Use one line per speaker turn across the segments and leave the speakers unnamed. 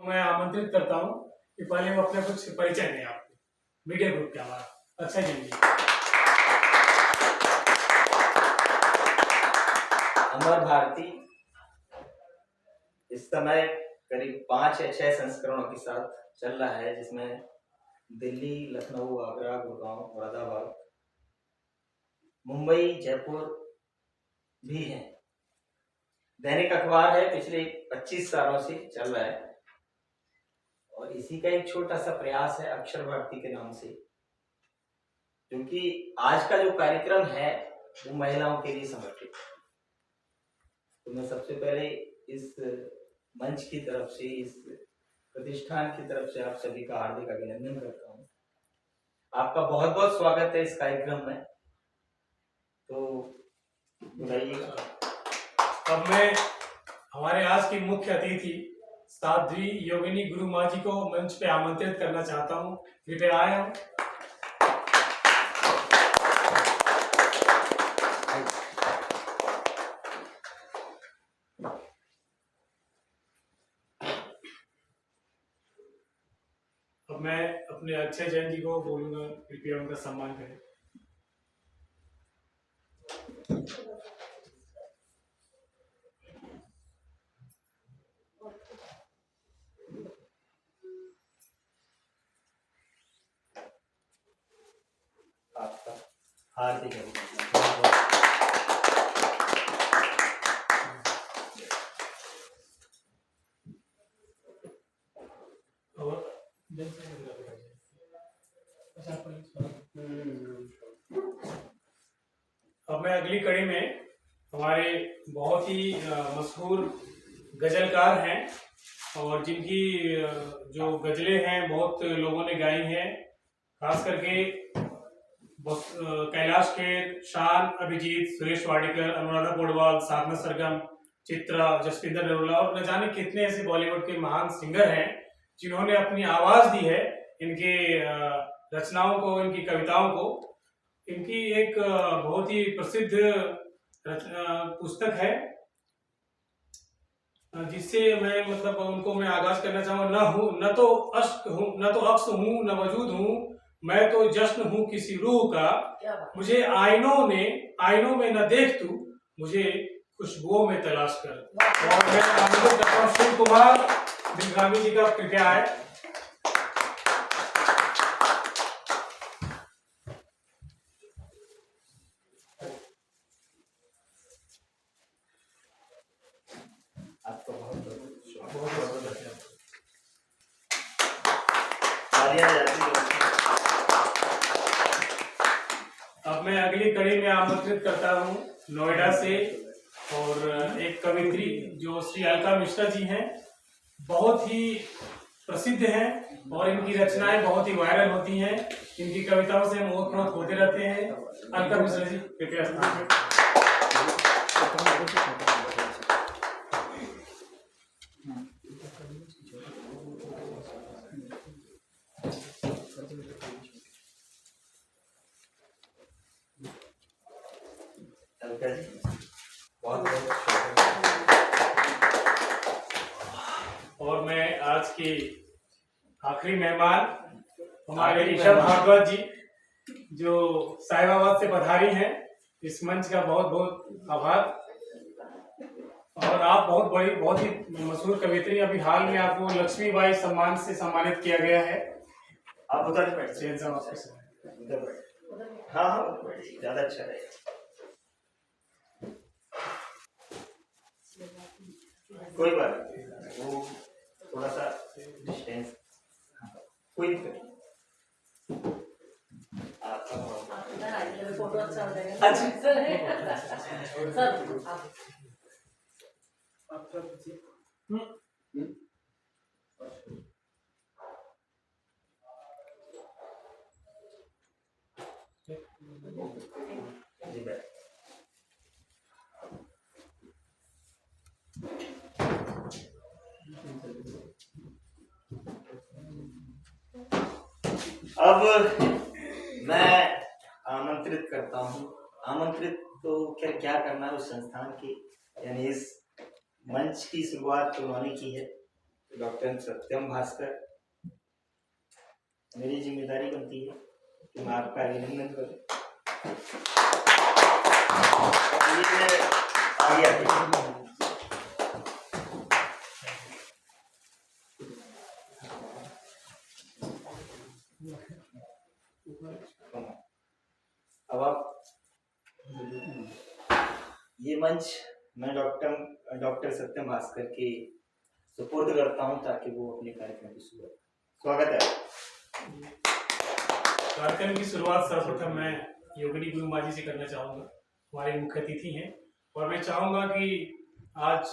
मैं आमंत्रित करता हूँ कि पहले वो अपने कुछ परिचय दें आपको, मीडिया ग्रुप के हमारा अक्षय जैन जी।
अमर भारती इस समय करीब 5 या 6 संस्करणों के साथ चल रहा है, जिसमें दिल्ली, लखनऊ, आगरा, गुड़गांव, मुरादाबाद, मुंबई, जयपुर भी है। दैनिक अखबार है, पिछले 25 सालों से चल रहा है और इसी का एक छोटा सा प्रयास है अक्षर भारती के नाम से, क्योंकि आज का जो कार्यक्रम है वो महिलाओं के लिए समर्पित है। तो मैं सबसे पहले इस मंच की तरफ से, इस प्रतिष्ठान की तरफ से आप सभी का हार्दिक अभिनंदन करता हूँ। आपका बहुत बहुत स्वागत है इस कार्यक्रम में, तो बुलाइएगा।
अब मैं हमारे आज की मुख्य अतिथि साध्वी योगिनी गुरु माँ जी को मंच पे आमंत्रित करना चाहता हूँ, कृपया आए हम। अब मैं अपने अक्षय जैन जी को बोलूंगा, कृपया उनका सम्मान करें।
आपका हार्दिक अभिनंदन।
अब मैं अगली कड़ी में हमारे बहुत ही मशहूर गजलकार हैं और जिनकी जो गजलें हैं बहुत लोगों ने गाई हैं, खास करके कैलाश खेर, शान, अभिजीत, सुरेश वाडीकर, अनुराधा पौडवाल, साधना सरगम, चित्रा, जसविंदर नरूला और न जाने कितने ऐसे बॉलीवुड के महान सिंगर हैं जिन्होंने अपनी आवाज दी है इनके रचनाओं को, इनकी कविताओं को। इनकी एक बहुत ही प्रसिद्ध पुस्तक है जिससे मैं मतलब उनको मैं आगाज करना चाहूँगा। न तो अश्क हूँ, न तो अक्स हूँ, न वजूद हूँ, मैं तो जश्न हूँ किसी रूह का। मुझे आईनों में न देख तू, मुझे खुशबुओं में तलाश कर। और मैं आमंत्रित करता हूँ शिव कुमार बिलगामी जी का, कृपया आए।
आपको बहुत बहुत
बहुत अब मैं अगली कड़ी में आमंत्रित करता हूँ नोएडा से और एक कवित्री जो श्री अलका मिश्रा जी हैं, बहुत ही प्रसिद्ध हैं और इनकी रचनाएं बहुत ही वायरल होती हैं। इनकी कविताओं से हम ओतप्रोत होते रहते हैं। अलका मिश्रा जी कृपया। और मैं आज की आखिरी मेहमान हमारे ईशा भागवत जी जो साहिबाबाद से पधारी हैं, इस मंच का बहुत बहुत आभार। और आप बहुत ही मशहूर कवित्री, अभी हाल में आपको लक्ष्मीबाई सम्मान से सम्मानित किया गया है।
आप उधर
बैठिए।
हाँ हाँ, ज्यादा अच्छा रहेगा। कोई बात नहीं, वो थोड़ा सा डिस्टेंस, कोई दिक्कत नहीं।
फोटो अच्छा हो जाएगा।
अब मैं आमंत्रित करता हूँ, आमंत्रित तो क्या करना है उस संस्थान की, यानी इस मंच की शुरुआत तो उन्होंने की है, डॉक्टर सत्यम भास्कर, मेरी जिम्मेदारी बनती है कि मैं आपका अभिनंदन करूं। ये आगे आते हैं। अब आप ये मंच मैं डॉक्टर सत्यम भास्कर के सुपुर्द करता हूं ताकि वो अपने कार्यक्रम की शुरुआत। स्वागत है।
कार्यक्रम की शुरुआत सर्वप्रथम मैं योगिनी गुरु माँ जी से करना चाहूँगा, हमारे मुख्य अतिथि हैं, और मैं चाहूँगा कि आज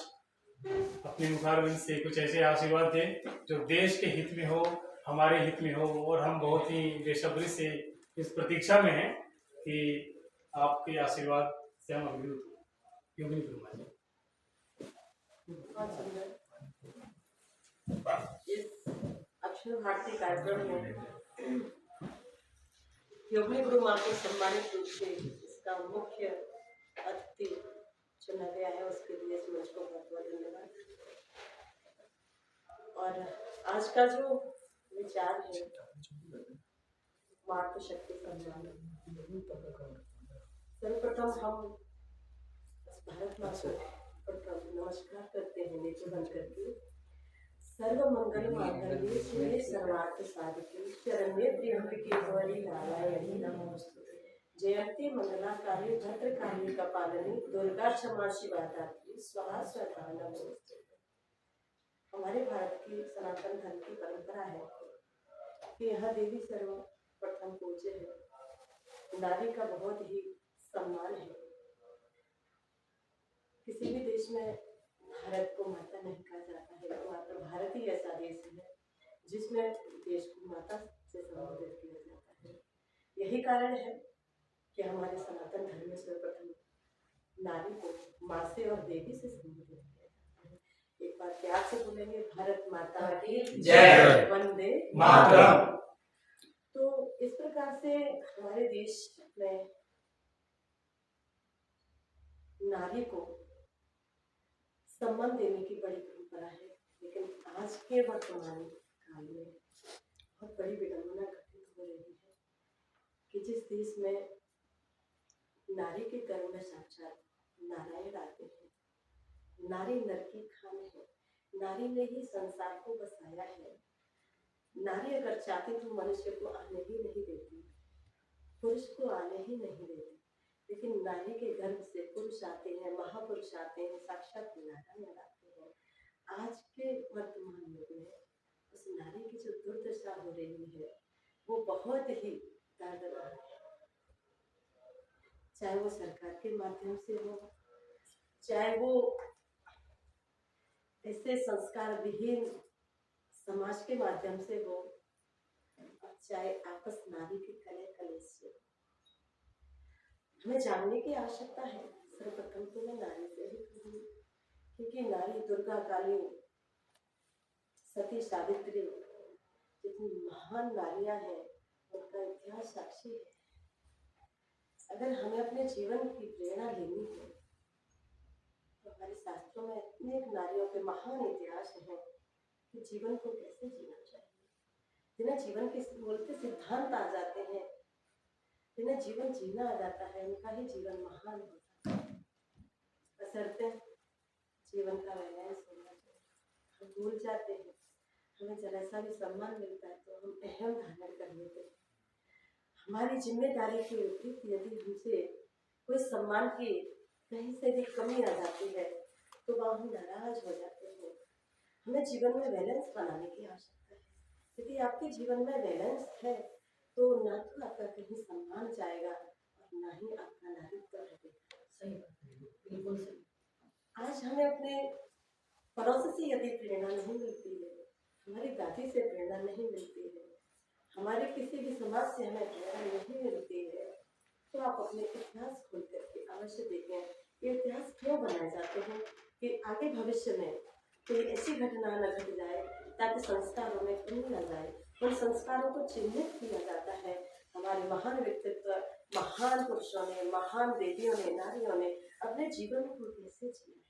अपने मुखारबिंद से कुछ ऐसे आशीर्वाद दें जो देश के हित में हो, हमारे हित में हो, और हम बहुत ही बेसब्री से इस प्रतीक्षा में हैं कि आपके आशीर्वाद से हम अभिभूत हों। योगिनी गुरु माँ जी।
बहुत सुंदर। इस अक्षर भारती कार्यक्रम में योगिनी गुरु माँ को सम्मानित रूप से इसका मुख्य अतिथि चुना गया है, उसके लिए इस मंच को बहुत बहुत धन्यवाद। और आज का जो विचार है मातृशक्ति सम्मान, सर्वप्रथम हम भारत माँ को नमस्कार करते हैं नेत्र बंद करके। सर्व मंगल मांगल्ये शिवे सर्वार्थ साधिके शरण्ये त्र्यंबके गौरी नारायणी नमोस्तुते। जयंती मंगला काली भद्रकाली कपालिनी दुर्गा क्षमा शिवा दात्री स्वाहा स्वधा नमोस्तुते। हमारे भारत की सनातन धर्म की परंपरा है कि यह देवी सर्वप्रथम पूज्य है, नारी का बहुत ही सम्मान है। किसी भी देश में भारत को माता नहीं कहा जाता है, मात्र भारत ही ऐसा देश है जिसमें देश को माता से संबोधित किया जाता है। यही कारण है कि हमारे सनातन धर्म में सर्वप्रथम नारी को माँ से और देवी से संबोधित किया जाता है। एक बार प्यार से बोलेंगे, भारत माता की जय, वंदे मातरम। तो इस प्रकार से हमारे देश में नारी को सम्मान देने की बड़ी परंपरा है, लेकिन आज के वर्तमान काल में बहुत बड़ी विडंबना घटित हो रही है कि जिस देश में नारी के गर्भ में साक्षात नारायण आते हैं, नारी नर की खान है, नारी ने ही संसार को बसाया है। नारी अगर चाहती तो मनुष्य को आने ही नहीं देती, पुरुष को आने ही नहीं देती, लेकिन नारी के गर्भ से पुरुष आते हैं, महापुरुष आते हैं, साक्षात नारायण आते हैं। आज के वर्तमान युग में उस नारी की जो दुर्दशा हो रही है वो बहुत ही दर्दनाक है। चाहे वो सरकार के माध्यम से हो, चाहे वो ऐसे संस्कार विहीन समाज के माध्यम से हो, और चाहे आपस नारी के कलेश से हो। हमें जानने की आवश्यकता है। सर्वप्रथम तो मैं नारी से ही कहूँगी, क्योंकि नारी दुर्गा, काली, सती, सावित्री जितनी महान नारियां हैं उनका इतिहास साक्षी है। अगर हमें अपने जीवन की प्रेरणा लेनी है तो हमारे शास्त्रों में इतने नारियों के महान इतिहास हैं कि जीवन को कैसे जीना चाहिए। जिन्हें जीवन के बोलते सिद्धांत आ जाते हैं, जिन्हें जीवन जीना आ जाता है, उनका ही जीवन महान होता है। बशर्ते जीवन का बैलेंस होना चाहिए। हम भूल जाते हैं, हमें जरा सा भी सम्मान मिलता है तो हम अहम धारण कर लेते हैं। हमारी जिम्मेदारी के विपरीत यदि हमसे कोई सम्मान की कहीं से भी कमी आ जाती है तो वह हम नाराज हो जाते हैं। हमें जीवन में बैलेंस बनाने की आवश्यकता है। यदि आपके जीवन में बैलेंस है तो ना तो आपका कहीं सम्मान जाएगा और ना ही आपका नारित्व रहेगा। सही बात है, बिल्कुल सही। आज हमें अपने पड़ोसी से यदि प्रेरणा नहीं मिलती है, हमारी दादी से प्रेरणा नहीं मिलती है, हमारे किसी भी समाज से हमें प्रेरणा नहीं मिलती है, तो आप अपने इतिहास खोल करके अवश्य देखें ये इतिहास क्यों बनाए जाते हैं कि आगे भविष्य में कोई ऐसी घटना न घट जाए ताकि संस्कारों में कमी न जाए। उन संस्कारों को चिन्हित किया जाता है। हमारे महान व्यक्तित्व, महान पुरुषों ने, महान देवियों ने, नारियों ने अपने जीवन को कैसे जिया है।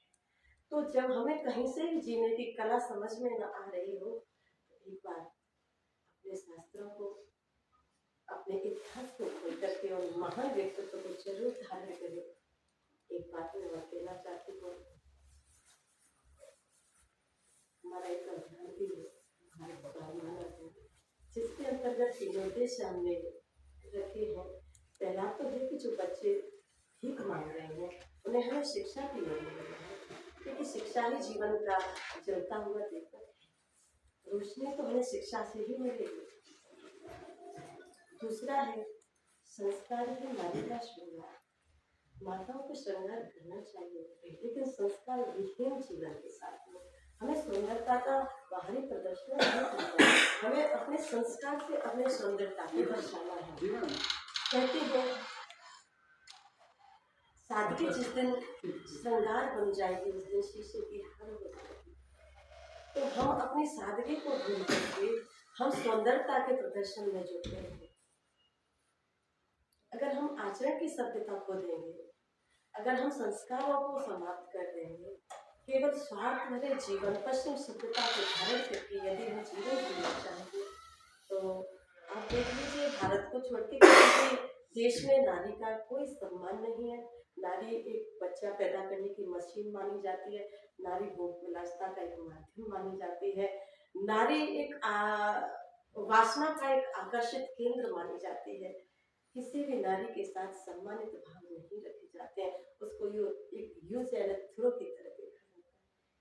तो जब हमें कहीं से भी जीने की कला समझ में न आ रही हो तो एक बार अपने शास्त्रों को, अपने इतिहास को खोल करके और महान व्यक्तित्व को जरूर धारण करें। एक बात मैं और कहना चाहती हूँ, हमारा एक अभियान भी है भारत का मानव है, जिसके अंतर्गत तीनों उद्देश्य हमने रखे हैं। पहला तो है कि जो बच्चे भीख मांग रहे हैं उन्हें हमें शिक्षा की जरूरत है, क्योंकि शिक्षा ही जीवन का जलता हुआ दीपक है। रोशनी तो हमें शिक्षा से ही मिलेगी। दूसरा है संस्कार है नारी का श्रृंगार। माताओं को श्रृंगार करना चाहिए, लेकिन संस्कार विहीन जीवन के साथ में हमें सुंदरता का बाहरी प्रदर्शन नहीं करना है, हमें अपने संस्कार से अपने सुंदरता को दर्शाना है। कहते हैं सादगी जिस दिन श्रृंगार बन जाएगी उस दिन शीशे की हार हो जाएगी। तो हम अपनी सादगी को भूल करके हम सौंदर्यता के प्रदर्शन में जुट गए हैं। अगर हम आचरण की सभ्यता खो देंगे, अगर हम संस्कारों को समाप्त कर देंगे, केवल स्वार्थ भरे जीवन पश्चिम सभ्यता को धारण करके यदि हम जीवन जीना चाहेंगे तो आप देख लीजिए भारत को छोड़ के किसी भी देश में नारी का कोई सम्मान नहीं है। नारी एक बच्चा पैदा करने की मशीन मानी जाती है, नारी भोग विलासता का एक माध्यम मानी जाती है, नारी एक वासना का एक आकर्षित केंद्र मानी जाती है। किसी भी नारी के साथ सम्मानित भाव नहीं रखे जाते हैं, उसको एक यूज एंड थ्रो की तरह देखा जाता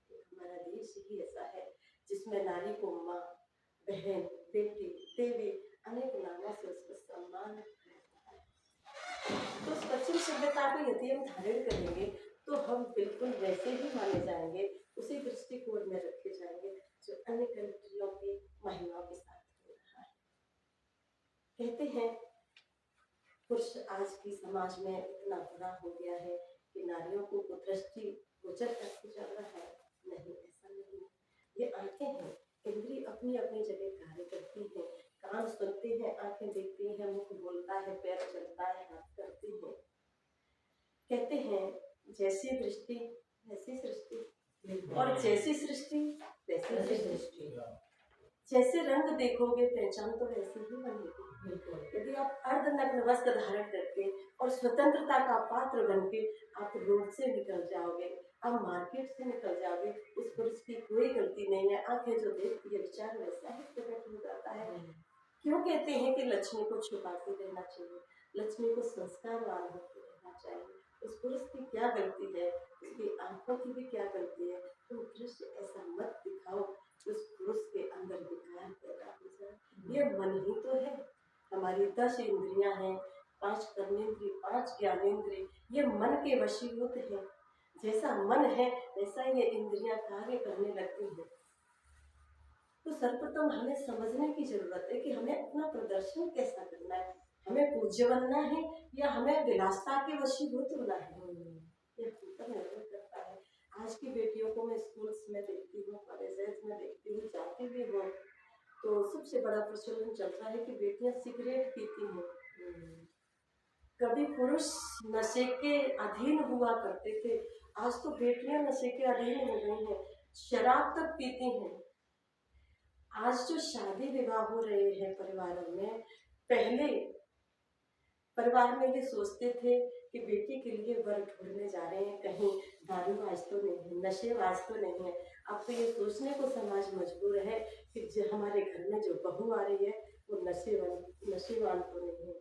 है। हमारा देश ही ऐसा है जिसमें नारी को माँ, बहन, बेटी, देवी अनेक नामों से उसको सम्मान किया जाता है। तो उस पश्चिम सभ्यता को यदि हम धारण करेंगे तो हम बिल्कुल वैसे ही माने जाएंगे, उसी दृष्टिकोण में रखे जाएंगे जो अन्य कंट्रियों की महिलाओं के साथ हो रहा है। कहते हैं पुरुष आज की समाज में इतना बुरा हो गया है कि नारियों को दृष्टि गोचर करके चल रहा है। नहीं, ऐसा नहीं है। ये आंखें हैं, इंद्रिय अपनी अपनी जगह कार्य करती हैं, कान सुनते हैं, आंखें देखती हैं, मुख बोलता है, पैर चलता है, हाथ करते हैं। कहते हैं जैसी दृष्टि वैसी सृष्टि, और जैसी सृष्टि वैसी सृष्टि। जैसे रंग देखोगे पहचान तो वैसे ही बनेगी। यदि आप अर्धनग्न वस्त्र धारण करके और स्वतंत्रता का पात्र बनके आप रोड से निकल जाओगे, आप मार्केट से निकल जाओगे, उस पुरुष की कोई गलती नहीं है। आंखें जो देखती है विचार वैसा ही प्रकट हो जाता है। क्यों कहते हैं कि लक्ष्मी को छुपा के रहना चाहिए, लक्ष्मी को संस्कारवान होकर रहना चाहिए। उस पुरुष की क्या गलती है, उसकी आंखों की भी क्या गलती है। तुम दृश्य ऐसा मत दिखाओ उस पुरुष के अंदर विकार पैदा हो जाए। ये मन ही तो है, हमारी 10 इंद्रियां हैं, 5 कर्मेंद्रिय, 5 ज्ञानेंद्रिय, ये मन के वशीभूत है। जैसा मन है वैसा ये इंद्रियां कार्य करने लगती है। तो सर्वप्रथम हमें समझने की जरूरत है कि हमें अपना प्रदर्शन कैसा करना है, हमें पूज्य बनना है या हमें विलासता के वशीभूत होना है, ये हम पर निर्भर करता है। आज की बेटियों को मैं स्कूल्स में देखती हूँ, कॉलेजेस में देखती हूँ, जाती भी हूँ, तो सबसे बड़ा प्रचलन चल रहा है कि बेटियां सिगरेट पीती हैं। कभी पुरुष नशे के अधीन हुआ करते थे, आज तो बेटियां नशे के अधीन हो गई हैं, शराब तक पीती हैं। आज जो शादी विवाह हो रहे हैं परिवारों में, पहले परिवार में ये सोचते थे कि बेटी के लिए वर ढूंढने जा रहे हैं, कहीं दारूबाज तो नहीं है, नशेबाज तो नहीं है। अब तो ये सोचने को समाज मजबूर है कि जो हमारे घर में जो बहू आ रही है वो नशेवान तो नहीं है,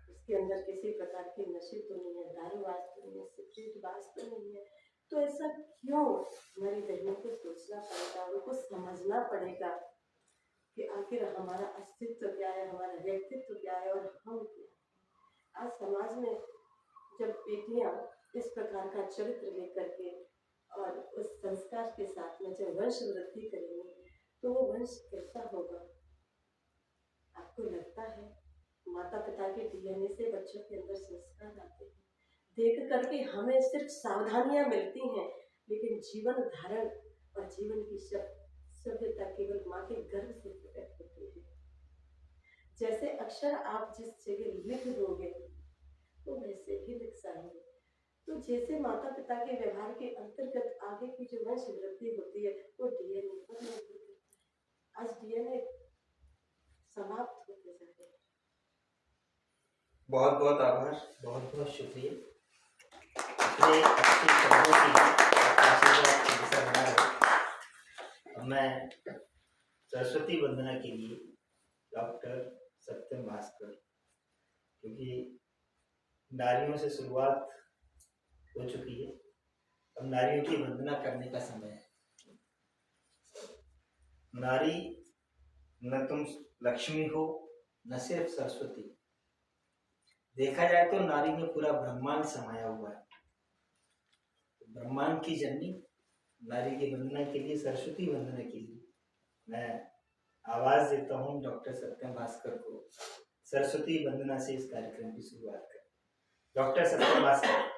उसके अंदर किसी प्रकार के नशे तो नहीं है, दारूबाज तो नहीं है, सिगरेटबाज तो नहीं है। तो ऐसा क्यों, हमारी बहनों को सोचना पड़ेगा, उनको समझना पड़ेगा कि आखिर हमारा अस्तित्व क्या है, हमारा व्यक्तित्व क्या है और हम क्या है। आज समाज में जब बेटियां इस प्रकार का चरित्र लेकर के और उस संस्कार के साथ में जब वंश वृद्धि करेंगे तो वो वंश कैसा होगा। आपको लगता है माता पिता के डीएनए से बच्चों के अंदर संस्कार आते हैं, देख करके हमें सिर्फ सावधानियां मिलती हैं, लेकिन जीवन धारण और जीवन की सभ्यता केवल माँ के गर्भ से प्रकट होती है। जैसे अक्षर आप जिस जगह लिख दोगे तो वैसे ही लिख जाएंगे। तो जैसे माता पिता के व्यवहार के अंतर्गत आगे की जो वंश वृद्धि होती है वो डीएनए पर निर्भर करती है। आज डीएनए समाप्त होते जा रहे हैं।
बहुत बहुत आभार, बहुत बहुत शुक्रिया इतने अच्छे शब्दों के लिए। आपका आशीर्वाद हमेशा बना रहे। अब मैं सरस्वती वंदना के लिए डॉक्टर सत्यम भास्कर, क्योंकि नारियों से शुरुआत हो चुकी है, अब नारियों की वंदना करने का समय है। नारी न तुम लक्ष्मी हो न सिर्फ सरस्वती, देखा जाए तो नारी में पूरा ब्रह्मांड समाया हुआ है। ब्रह्मांड की जननी नारी की वंदना के लिए, सरस्वती वंदना के लिए मैं आवाज देता हूँ डॉक्टर सत्यम भास्कर को सरस्वती वंदना से इस कार्यक्रम की शुरुआत करें। डॉक्टर सत्यम भास्कर।